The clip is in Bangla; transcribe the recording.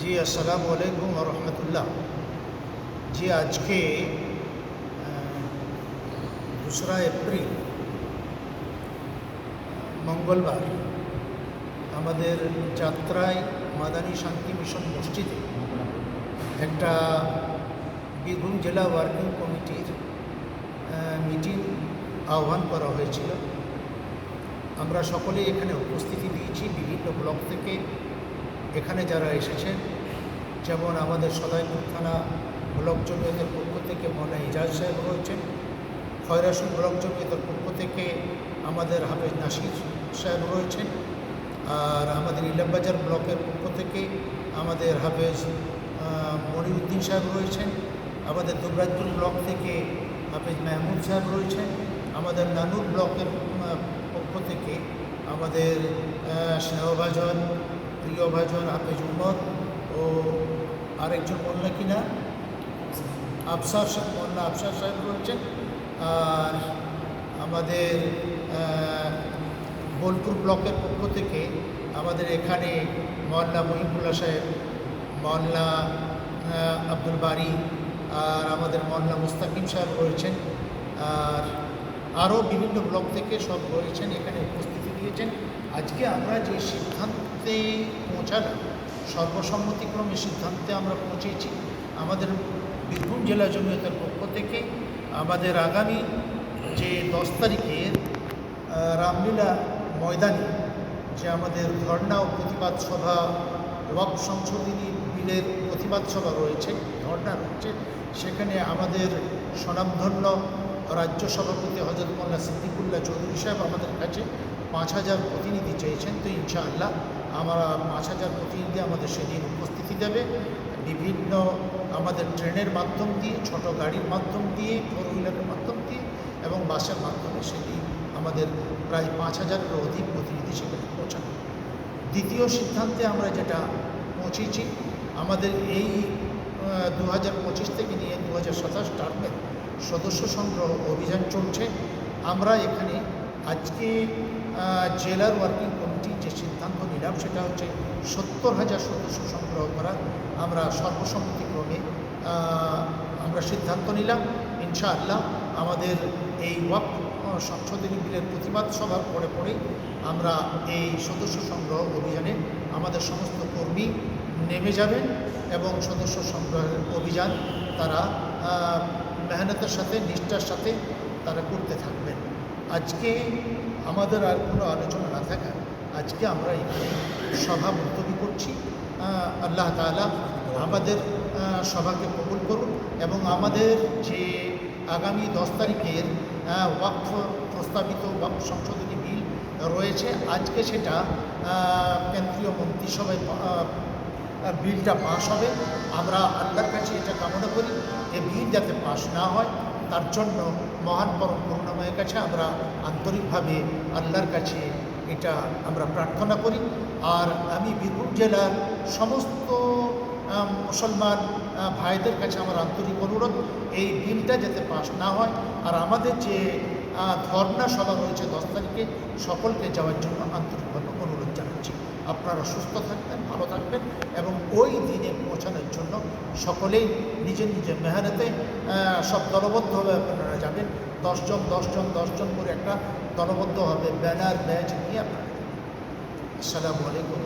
জি আসসালামু আলাইকুম ওয়া রাহমাতুল্লাহ। জি আজকে 2রা এপ্রিল মঙ্গলবার আমাদের যাত্রায় মাদানী শান্তি মিশন মসজিদে একটা বীরভূম জেলা ওয়ার্কিং কমিটির মিটিং আহ্বান করা হয়েছিল। আমরা সকলেই এখানে উপস্থিতি দিয়েছি বিভিন্ন ব্লক থেকে। এখানে যারা এসেছেন, যেমন আমাদের সদাইপুর থানা ব্লক জমিয়তের পক্ষ থেকে মৌলানা ইজাজ সাহেব রয়েছেন, খয়রাসুল ব্লক জমিয়তের পক্ষ থেকে আমাদের হাফেজ নাসির সাহেব রয়েছেন, আর আমাদের ইলামবাজার ব্লকের পক্ষ থেকে আমাদের হাফেজ মনিউদ্দিন সাহেব রয়েছেন, আমাদের দুবরাজপুর ব্লক থেকে হাফেজ মাহমুদ সাহেব রয়েছেন, আমাদের নানুর ব্লকের পক্ষ থেকে আমাদের স্নেহভাজন প্রিয়ভাজন হাফেজ উমর ও আরেকজন মোল্লা কিনা মোল্লা আফসার সাহেব রয়েছেন, আর আমাদের বোলপুর ব্লকের পক্ষ থেকে আমাদের এখানে মোল্লা মহিবুল্লাহ সাহেব, মোল্লা আব্দুল বারি, আর আমাদের মোল্লা মুস্তাকিম সাহেব রয়েছেন, আর আরও বিভিন্ন ব্লক থেকে সব রয়েছেন, এখানে উপস্থিতি দিয়েছেন। আজকে আমরা যে সিদ্ধান্তে পৌঁছালাম, সর্বসম্মতিক্রমে সিদ্ধান্তে আমরা পৌঁছেছি। আমাদের বীরভূম জেলা জমিয়তের পক্ষ থেকে আমাদের আগামী যে 10 তারিখের রামলীলা ময়দানে যে আমাদের ধর্ণা ও প্রতিবাদ সভা, ওয়াকফ সংশোধনী বিলের প্রতিবাদ সভা রয়েছে, ধর্ণা রয়েছে, সেখানে আমাদের স্বনামধন্য রাজ্য সভাপতি হযরত মোল্লা সিদ্দিকুল্লাহ চৌধুরী সাহেব আমাদের কাছে 5000 প্রতিনিধি চেয়েছেন। তো ইনশাআল্লাহ আমরা 5000 প্রতিনিধি আমাদের সেদিন উপস্থিতি দেবে। বিভিন্ন আমাদের ট্রেনের মাধ্যম দিয়ে, ছোট গাড়ির মাধ্যম দিয়ে, 4 হুইলারের মাধ্যম দিয়ে এবং বাসের মাধ্যমে সেদিন আমাদের প্রায় 5000-এরও অধিক প্রতিনিধি সেখানে পৌঁছানো। দ্বিতীয় সিদ্ধান্তে আমরা যেটা পৌঁছেছি, আমাদের এই 2025 থেকে নিয়ে 2027 টার্মের সদস্য সংগ্রহ অভিযান চলছে। আমরা এখানে আজকে জেলার ওয়ার্কিং কমিটি যে সিদ্ধান্ত নিলাম সেটা হচ্ছে 70,000 সদস্য সংগ্রহ করার আমরা সর্বসম্মতিক্রমে আমরা সিদ্ধান্ত নিলাম। ইনশাআল্লাহ আমাদের এই ওয়াকফ সংশোধনী বিলের প্রতিবাদ সভার পরেই আমরা এই সদস্য সংগ্রহ অভিযানে আমাদের সমস্ত কর্মী নেমে যাবেন এবং সদস্য সংগ্রহের অভিযান তারা মেহনতের সাথে, নিষ্ঠার সাথে তারা করতে থাকবেন। আজকে আমাদের আর কোনো আলোচনা না থাকা, আজকে আমরা এখানে সভা মুলতবি করছি। আল্লাহ তাআলা আমাদের সভাকে কবুল করুন এবং আমাদের যে আগামী 10 তারিখের ওয়াকফ প্রস্তাবিত ওয়াকফ সংশোধনী বিল রয়েছে, আজকে সেটা কেন্দ্রীয় মন্ত্রিসভায় বিলটা পাশ হবে। আমরা আল্লাহর কাছে এটা কামনা করি, এই বিল যাতে পাশ না হয়, তার জন্য মহান পরম করুণাময়ের কাছে আমরা আন্তরিকভাবে আল্লাহর কাছে এটা আমরা প্রার্থনা করি। আর আমি বীরভূম জেলার সমস্ত মুসলমান ভাইদের কাছে আমার আন্তরিক অনুরোধ, এই বিলটা যাতে পাশ না হয়। আর আমাদের যে ধর্ণা সভা রয়েছে 10 তারিখে, সকলকে যাওয়ার জন্য আন্তরিকভাবে অনুরোধ জানাচ্ছি। আপনারা সুস্থ থাকবেন, ভালো থাকবেন এবং ওই দিনে পৌঁছানোর জন্য সকলেই নিজের নিজের মেহনতে সব দলবদ্ধভাবে আপনারা যাবেন। 10 জন করে একটা দলবদ্ধভাবে ব্যানার ব্যাচ নিয়ে আপনারা। আসসালামু আলাইকুম।